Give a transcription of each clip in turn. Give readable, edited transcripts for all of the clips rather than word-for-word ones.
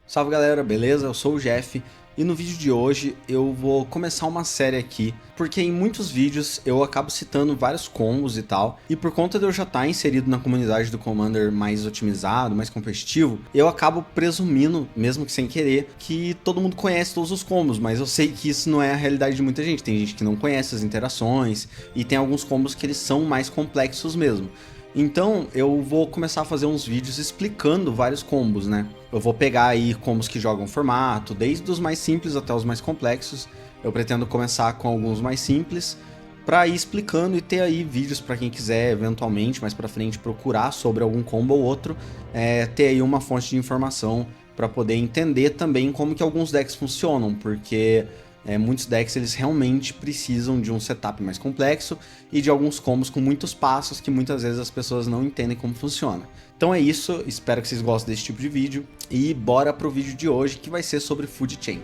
Salve galera, beleza? Eu sou o Jeff e no vídeo de hoje eu vou começar uma série aqui, porque em muitos vídeos eu acabo citando vários combos e tal, e por conta de eu já estar inserido na comunidade do Commander mais otimizado, mais competitivo, eu acabo presumindo, mesmo que sem querer, que todo mundo conhece todos os combos, mas eu sei que isso não é a realidade de muita gente. Tem gente que não conhece as interações e tem alguns combos que eles são mais complexos mesmo. Então eu vou começar a fazer uns vídeos explicando vários combos, né? Eu vou pegar aí combos que jogam formato, desde os mais simples até os mais complexos. Eu pretendo começar com alguns mais simples, para ir explicando e ter aí vídeos para quem quiser eventualmente mais para frente procurar sobre algum combo ou outro, ter aí uma fonte de informação para poder entender também como que alguns decks funcionam, porque muitos decks eles realmente precisam de um setup mais complexo e de alguns combos com muitos passos que muitas vezes as pessoas não entendem como funciona. Então é isso, espero que vocês gostem desse tipo de vídeo e bora pro vídeo de hoje que vai ser sobre Food Chain.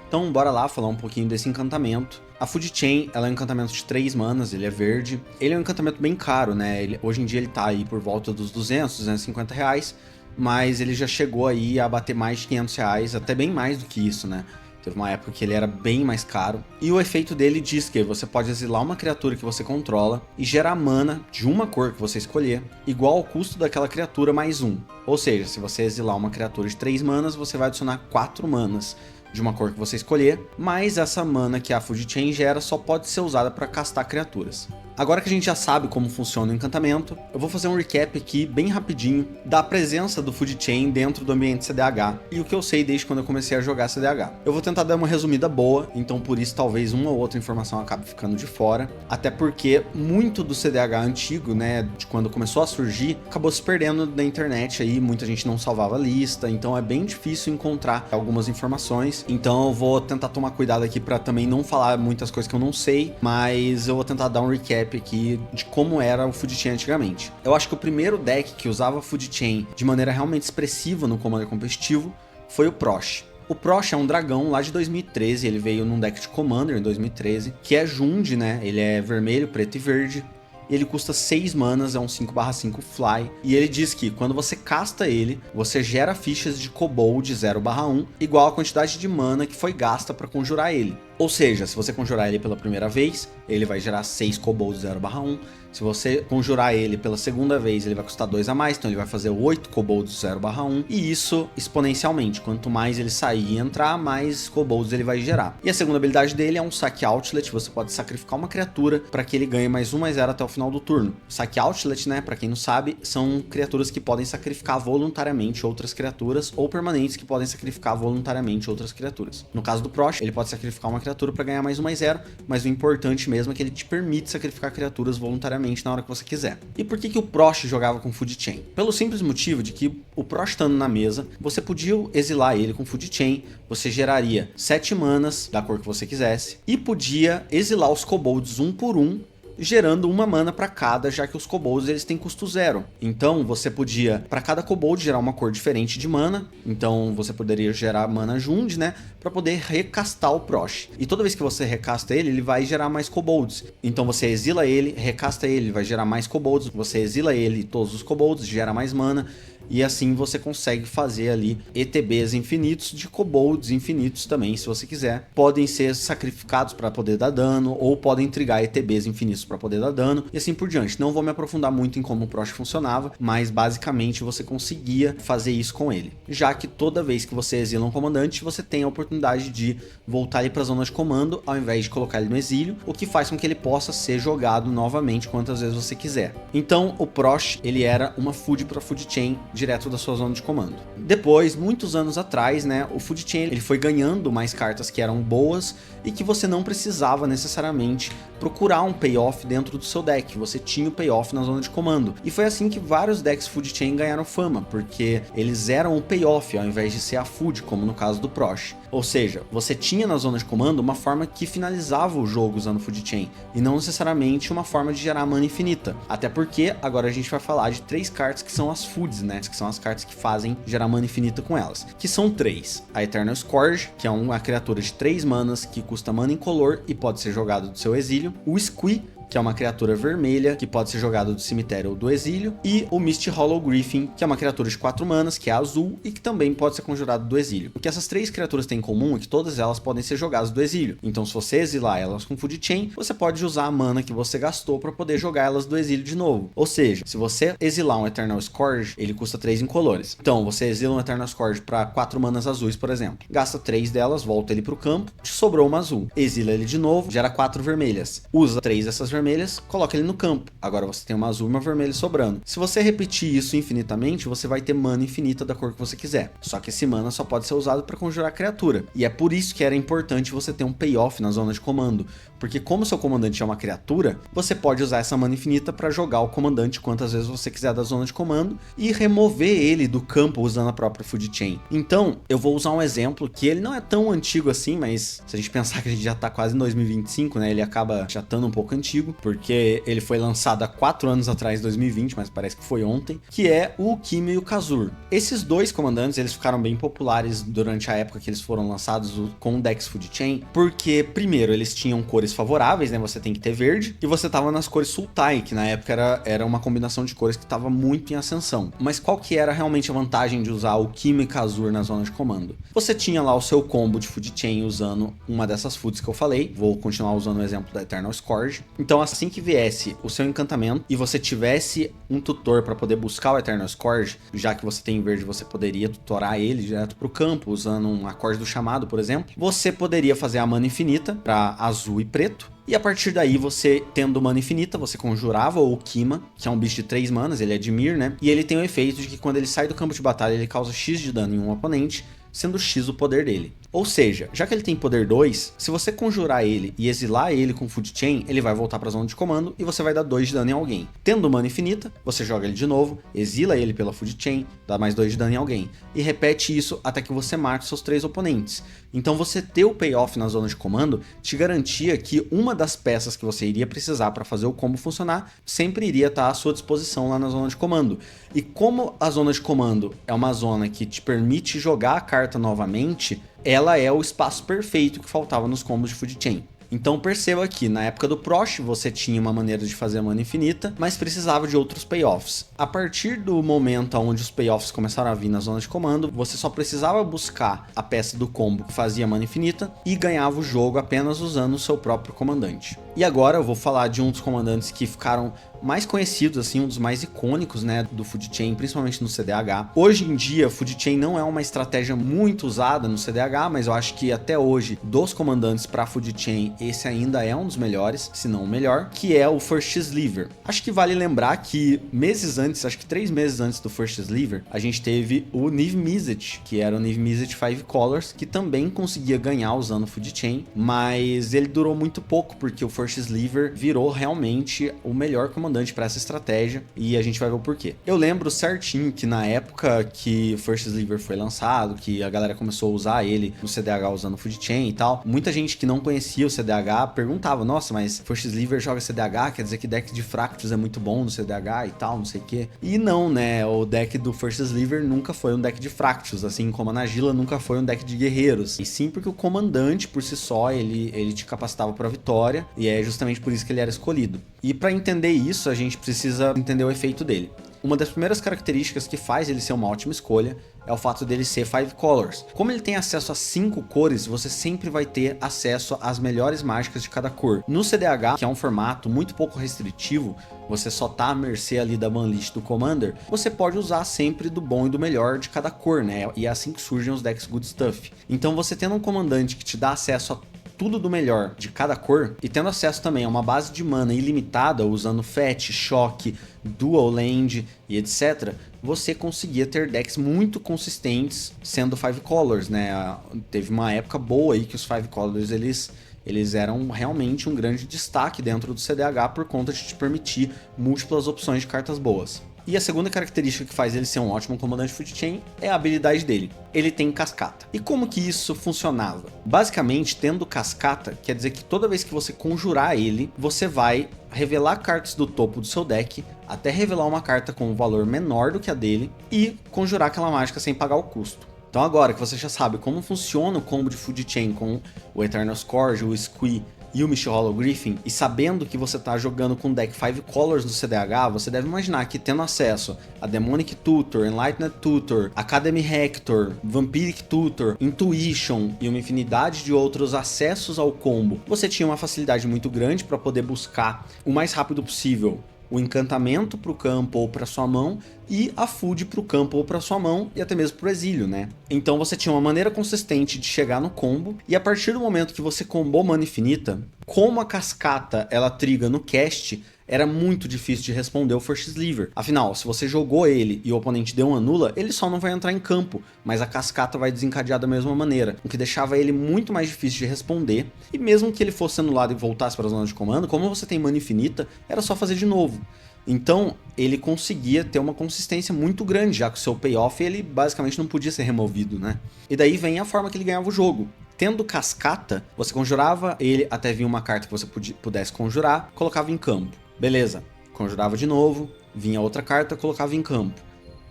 Então bora lá falar um pouquinho desse encantamento. A Food Chain, ela é um encantamento de 3 manas, ele é verde. Ele é um encantamento bem caro, né? Hoje em dia ele tá aí por volta dos 200, 250 reais, mas ele já chegou aí a bater mais de 500 reais, até bem mais do que isso, né? Teve uma época que ele era bem mais caro. E o efeito dele diz que você pode exilar uma criatura que você controla e gerar mana de uma cor que você escolher, igual ao custo daquela criatura mais 1. Ou seja, se você exilar uma criatura de 3 manas, você vai adicionar 4 manas de uma cor que você escolher, mas essa mana que a Food Chain gera só pode ser usada para castar criaturas. Agora que a gente já sabe como funciona o encantamento, eu vou fazer um recap aqui bem rapidinho da presença do Food Chain dentro do ambiente CDH e o que eu sei desde quando eu comecei a jogar CDH. Eu vou tentar dar uma resumida boa, então por isso talvez uma ou outra informação acabe ficando de fora, até porque muito do CDH antigo, né, de quando começou a surgir, acabou se perdendo na internet aí, muita gente não salvava a lista, então é bem difícil encontrar algumas informações. Então eu vou tentar tomar cuidado aqui para também não falar muitas coisas que eu não sei, mas eu vou tentar dar um recap aqui de como era o Food Chain antigamente. Eu acho que o primeiro deck que usava Food Chain de maneira realmente expressiva no Commander competitivo foi o Prosh. O Prosh é um dragão lá de 2013, ele veio num deck de Commander em 2013, que é Jund, né? Ele é vermelho, preto e verde. Ele custa 6 manas, é um 5/5 fly, e ele diz que quando você casta ele, você gera fichas de Kobold 0/1, igual a quantidade de mana que foi gasta para conjurar ele. Ou seja, se você conjurar ele pela primeira vez, ele vai gerar 6 Kobolds 0/1. Se você conjurar ele pela segunda vez, ele vai custar 2 a mais, então ele vai fazer 8 Kobolds 0/1. E isso exponencialmente, quanto mais ele sair e entrar, mais Kobolds ele vai gerar. E a segunda habilidade dele é um Saque Outlet, você pode sacrificar uma criatura para que ele ganhe mais 1/0 até o final do turno. Saque Outlet, né, para quem não sabe, são criaturas que podem sacrificar voluntariamente outras criaturas, ou permanentes que podem sacrificar voluntariamente outras criaturas. No caso do Prosh, ele pode sacrificar uma criatura para ganhar mais 1/0, mas o importante mesmo é que ele te permite sacrificar criaturas voluntariamente na hora que você quiser. E por que o Prosh jogava com Food Chain? Pelo simples motivo de que o Prosh estando na mesa, você podia exilar ele com Food Chain, você geraria 7 manas da cor que você quisesse, e podia exilar os Kobolds um por um, gerando uma mana para cada, já que os Kobolds eles têm custo 0. Então você podia, para cada Kobold, gerar uma cor diferente de mana. Então você poderia gerar mana Jund, né, para poder recastar o Prosh. E toda vez que você recasta ele, ele vai gerar mais Kobolds. Então você exila ele, recasta ele, vai gerar mais Kobolds. Você exila ele, todos os Kobolds, gera mais mana. E assim você consegue fazer ali ETBs infinitos de Kobolds infinitos também, se você quiser. Podem ser sacrificados para poder dar dano, ou podem trigar ETBs infinitos para poder dar dano, e assim por diante. Não vou me aprofundar muito em como o Prosh funcionava, mas basicamente você conseguia fazer isso com ele. Já que toda vez que você exila um comandante, você tem a oportunidade de voltar ele para a zona de comando, ao invés de colocar ele no exílio, o que faz com que ele possa ser jogado novamente quantas vezes você quiser. Então o Prosh, ele era uma food para Food Chain, direto da sua zona de comando. Depois, muitos anos atrás, né, o Food Chain ele foi ganhando mais cartas que eram boas e que você não precisava necessariamente procurar um payoff dentro do seu deck, você tinha o payoff na zona de comando. E foi assim que vários decks Food Chain ganharam fama, porque eles eram o payoff ao invés de ser a food, como no caso do Prosh. Ou seja, você tinha na zona de comando uma forma que finalizava o jogo usando Food Chain, e não necessariamente uma forma de gerar mana infinita. Até porque agora a gente vai falar de 3 cartas que são as foods, né? que são as cartas que fazem gerar mana infinita com elas, que são 3. A Eternal Scourge, que é uma criatura de 3 manas que custa mana incolor e pode ser jogado do seu exílio. O Squee, que é uma criatura vermelha, que pode ser jogada do cemitério ou do exílio, e o Misty Hollow Griffin, que é uma criatura de 4 manas, que é azul, e que também pode ser conjurado do exílio. O que essas 3 criaturas têm em comum é que todas elas podem ser jogadas do exílio, então se você exilar elas com Food Chain, você pode usar a mana que você gastou para poder jogar elas do exílio de novo. Ou seja, se você exilar um Eternal Scourge, ele custa 3 incolores. Então, você exila um Eternal Scourge para 4 manas azuis, por exemplo. Gasta 3 delas, volta ele pro campo, te sobrou uma azul. Exila ele de novo, gera 4 vermelhas. Usa 3 dessas vermelhas, coloca ele no campo. Agora você tem uma azul e uma vermelha sobrando. Se você repetir isso infinitamente, você vai ter mana infinita da cor que você quiser. Só que esse mana só pode ser usado para conjurar criatura. E é por isso que era importante você ter um payoff na zona de comando. Porque como seu comandante é uma criatura, você pode usar essa mana infinita para jogar o comandante quantas vezes você quiser da zona de comando e remover ele do campo usando a própria Food Chain. Então, eu vou usar um exemplo que ele não é tão antigo assim, mas se a gente pensar que a gente já tá quase em 2025, né, ele acaba já estando um pouco antigo, porque ele foi lançado há 4 anos atrás, 2020, mas parece que foi ontem, que é o Ukimi e o Kazur. Esses dois comandantes, eles ficaram bem populares durante a época que eles foram lançados com o Dex Food Chain, porque primeiro eles tinham cores favoráveis, né, você tem que ter verde, e você tava nas cores Sultai, que na época era uma combinação de cores que tava muito em ascensão. Mas qual que era realmente a vantagem de usar o Ukimi e Kazur na zona de comando? Você tinha lá o seu combo de Food Chain usando uma dessas foods que eu falei, vou continuar usando o exemplo da Eternal Scourge. Então assim que viesse o seu encantamento e você tivesse um tutor para poder buscar o Eternal Scourge, já que você tem verde, você poderia tutorar ele direto pro campo, usando um acorde do chamado, por exemplo. Você poderia fazer a mana infinita para azul e preto, e a partir daí, você tendo mana infinita, você conjurava o Kima, que é um bicho de 3 manas, ele é de Mir, né? E ele tem o efeito de que quando ele sai do campo de batalha, ele causa X de dano em um oponente, sendo X o poder dele. Ou seja, já que ele tem poder 2, se você conjurar ele e exilar ele com Food Chain, ele vai voltar para a zona de comando e você vai dar 2 de dano em alguém. Tendo mana infinita, você joga ele de novo, exila ele pela Food Chain, dá mais 2 de dano em alguém. E repete isso até que você mate seus 3 oponentes. Então você ter o payoff na zona de comando te garantia que uma das peças que você iria precisar para fazer o combo funcionar sempre iria estar à sua disposição lá na zona de comando. E como a zona de comando é uma zona que te permite jogar a carta novamente, ela é o espaço perfeito que faltava nos combos de Food Chain. Então perceba que na época do Prosh você tinha uma maneira de fazer mana infinita, mas precisava de outros payoffs. A partir do momento onde os payoffs começaram a vir na zona de comando, você só precisava buscar a peça do combo que fazia mana infinita e ganhava o jogo apenas usando o seu próprio comandante. E agora eu vou falar de um dos comandantes que ficaram mais conhecidos, assim, um dos mais icônicos, né, do Food Chain, principalmente no CDH. Hoje em dia, Food Chain não é uma estratégia muito usada no CDH, mas eu acho que até hoje, dos comandantes para Food Chain, esse ainda é um dos melhores, se não o melhor, que é o First Sliver. Acho que vale lembrar que meses antes, acho que 3 meses antes do First Sliver, a gente teve o Niv Mizzet, que era o Niv Mizzet 5 Colors, que também conseguia ganhar usando Food Chain, mas ele durou muito pouco, porque o First Sliver virou realmente o melhor comandante para essa estratégia, e a gente vai ver o porquê. Eu lembro certinho que na época que First Sliver foi lançado, que a galera começou a usar ele no CDH usando Food Chain e tal, muita gente que não conhecia o CDH perguntava, nossa, mas First Sliver joga CDH, quer dizer que deck de Fractus é muito bom no CDH e tal, não sei o quê. E não, né, o deck do First Sliver nunca foi um deck de Fractus, assim como a Nagila nunca foi um deck de guerreiros, e sim porque o comandante por si só, ele te capacitava para vitória, e é justamente por isso que ele era escolhido. E para entender isso, a gente precisa entender o efeito dele. Uma das primeiras características que faz ele ser uma ótima escolha é o fato dele ser 5 Colors. Como ele tem acesso a 5 cores, você sempre vai ter acesso às melhores mágicas de cada cor. No CDH, que é um formato muito pouco restritivo, você só tá à mercê ali da banlist do Commander, você pode usar sempre do bom e do melhor de cada cor, né? E é assim que surgem os decks Good Stuff. Então você tendo um comandante que te dá acesso a tudo do melhor de cada cor, e tendo acesso também a uma base de mana ilimitada, usando Fetch, Choque, Dual Land e etc., você conseguia ter decks muito consistentes sendo 5 Colors, né? Teve uma época boa aí que os 5 Colors, eles eram realmente um grande destaque dentro do CDH por conta de te permitir múltiplas opções de cartas boas. E a segunda característica que faz ele ser um ótimo comandante Food Chain é a habilidade dele. Ele tem cascata. E como que isso funcionava? Basicamente, tendo cascata, quer dizer que toda vez que você conjurar ele, você vai revelar cartas do topo do seu deck, até revelar uma carta com um valor menor do que a dele, e conjurar aquela mágica sem pagar o custo. Então agora que você já sabe como funciona o combo de Food Chain com o Eternal Scourge, o Squee e o Mist Hollow Griffin, e sabendo que você está jogando com o deck 5 Colors do CDH, você deve imaginar que tendo acesso a Demonic Tutor, Enlightened Tutor, Academy Hector, Vampiric Tutor, Intuition e uma infinidade de outros acessos ao combo, você tinha uma facilidade muito grande para poder buscar o mais rápido possível o encantamento para o campo ou para sua mão e a food para o campo ou para sua mão e até mesmo para o exílio, né? Então você tinha uma maneira consistente de chegar no combo, e a partir do momento que você combou mana infinita, como a cascata ela triga no cast, era muito difícil de responder o First Sliver. Afinal, se você jogou ele e o oponente deu uma nula, ele só não vai entrar em campo, mas a cascata vai desencadear da mesma maneira, o que deixava ele muito mais difícil de responder, e mesmo que ele fosse anulado e voltasse para a zona de comando, como você tem mana infinita, era só fazer de novo. Então, ele conseguia ter uma consistência muito grande, já que o seu payoff ele basicamente não podia ser removido, né? E daí vem a forma que ele ganhava o jogo. Tendo cascata, você conjurava ele até vir uma carta que você pudesse conjurar, colocava em campo. Beleza, conjurava de novo, vinha outra carta, colocava em campo.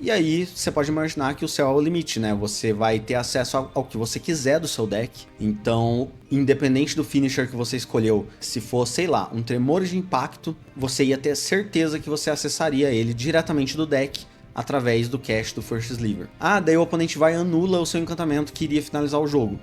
E aí você pode imaginar que o céu é o limite, né? Você vai ter acesso ao que você quiser do seu deck. Então, independente do finisher que você escolheu, se for, sei lá, um Tremores de Impacto, você ia ter certeza que você acessaria ele diretamente do deck através do cast do First Sliver. Ah, daí o oponente vai e anula o seu encantamento que iria finalizar o jogo.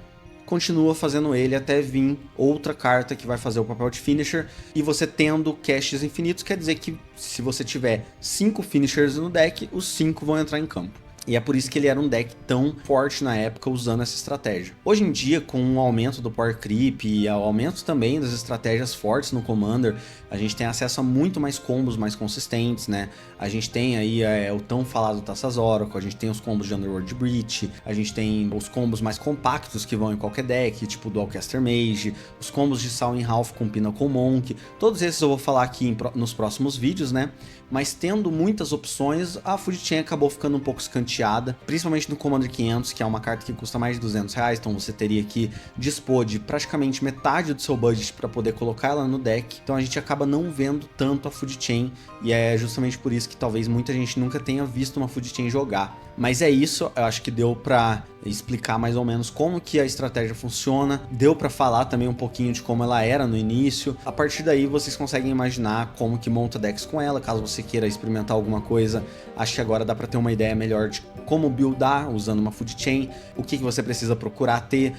Continua fazendo ele até vir outra carta que vai fazer o papel de finisher, e você tendo casts infinitos quer dizer que se você tiver 5 finishers no deck, os 5 vão entrar em campo. E é por isso que ele era um deck tão forte na época usando essa estratégia. Hoje em dia, com o aumento do Power Creep e o aumento também das estratégias fortes no Commander, a gente tem acesso a muito mais combos mais consistentes, né? A gente tem aí o tão falado Taças Oracle, a gente tem os combos de Underworld Breach, a gente tem os combos mais compactos que vão em qualquer deck, tipo Dualcaster Mage, os combos de Sawing Half com Pinnacle Monk, todos esses eu vou falar aqui nos próximos vídeos, né? Mas tendo muitas opções, a Food Chain acabou ficando um pouco escanteada, principalmente no Commander 500, que é uma carta que custa mais de R$200, então você teria que dispor de praticamente metade do seu budget para poder colocar ela no deck, então a gente acaba não vendo tanto a Food Chain, e é justamente por isso que talvez muita gente nunca tenha visto uma Food Chain jogar. Mas é isso, eu acho que deu pra explicar mais ou menos como que a estratégia funciona, deu pra falar também um pouquinho de como ela era no início. A partir daí vocês conseguem imaginar como que monta decks com ela, caso você queira experimentar alguma coisa. Acho que agora dá pra ter uma ideia melhor de como buildar usando uma Food Chain, o que você precisa procurar ter,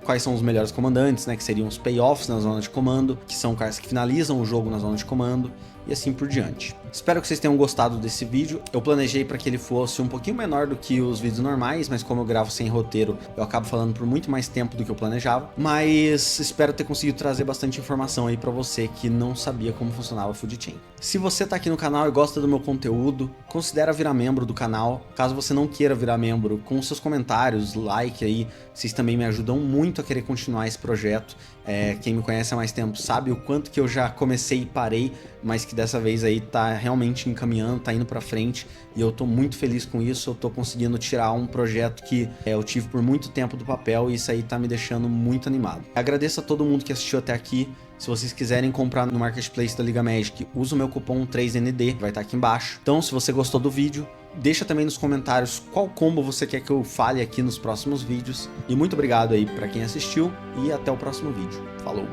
quais são os melhores comandantes, né, que seriam os payoffs na zona de comando, que são caras que finalizam o jogo na zona de comando, e assim por diante. Espero que vocês tenham gostado desse vídeo. Eu planejei para que ele fosse um pouquinho menor do que os vídeos normais, mas como eu gravo sem roteiro, eu acabo falando por muito mais tempo do que eu planejava. Mas espero ter conseguido trazer bastante informação aí para você que não sabia como funcionava a Food Chain. Se você tá aqui no canal e gosta do meu conteúdo, considera virar membro do canal. Caso você não queira virar membro, com seus comentários, like aí, vocês também me ajudam muito a querer continuar esse projeto. Quem me conhece há mais tempo sabe o quanto que eu já comecei e parei, mas que dessa vez aí tá realmente encaminhando, tá indo pra frente, e eu tô muito feliz com isso. Eu tô conseguindo tirar um projeto que eu tive por muito tempo do papel, e isso aí tá me deixando muito animado. Agradeço a todo mundo que assistiu até aqui. Se vocês quiserem comprar no Marketplace da Liga Magic, usa o meu cupom 3ND, vai estar aqui embaixo. Então, se você gostou do vídeo, deixa também nos comentários qual combo você quer que eu fale aqui nos próximos vídeos. E muito obrigado aí pra quem assistiu, e até o próximo vídeo. Falou!